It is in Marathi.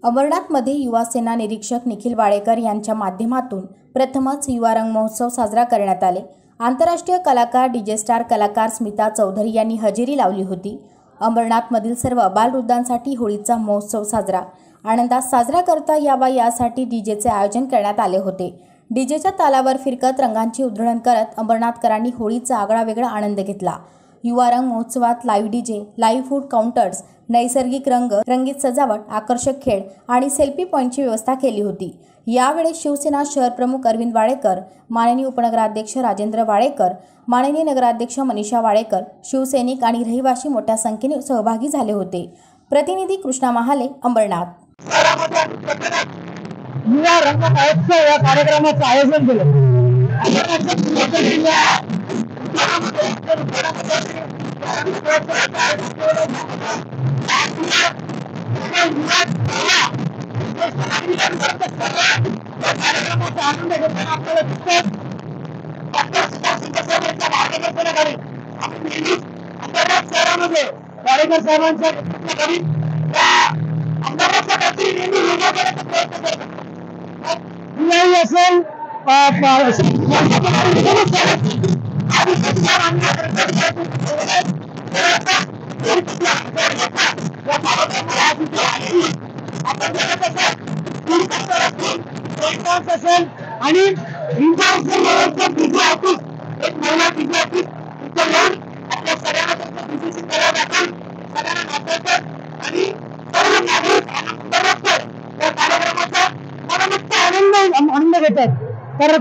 अमरनाथमध्ये युवा सेना निरीक्षक निखिल वाडेकर यांच्या माध्यमातून प्रथमच युवा रंग महोत्सव साजरा करण्यात आले। आंतरराष्ट्रीय कलाकार डीजे स्टार कलाकार स्मिता चौधरी यांनी हजेरी लावली होती। अमरनाथमधील सर्व बालवृद्धांसाठी होळीचा महोत्सव साजरा आनंदात साजरा करता यावा यासाठी डीजेचे आयोजन करण्यात आले होते। डीजेच्या तालावर फिरकत रंगांची उधळण करत अमरनाथकरांनी होळीचा आगळावेगळा आनंद घेतला। युवा रंग महोत्सवात live DJ, live food counters, नैसर्गिक रंग, रंगीत सजावट, आकर्षक खेळ आणि सेल्फी पॉइंटची व्यवस्था केली होती। यावेळी शिवसेना शहर प्रमुख अरविंद वाडेकर, माननीय उपनगराध्यक्ष राजेंद्र वाडेकर, माननीय नगराध्यक्ष मनीषा वाडेकर, शिवसैनिक आणि रहिवासी मोठ्या संख्येने सहभागी झाले होते। प्रतिनिधी कृष्णा महाले, अंबरनाथ। युवा रंग महोत्सव या कार्यक्रमाचं आयोजन केलं। वाडेकर साहेबांच्या असेल आणि आनंद घेतात। तर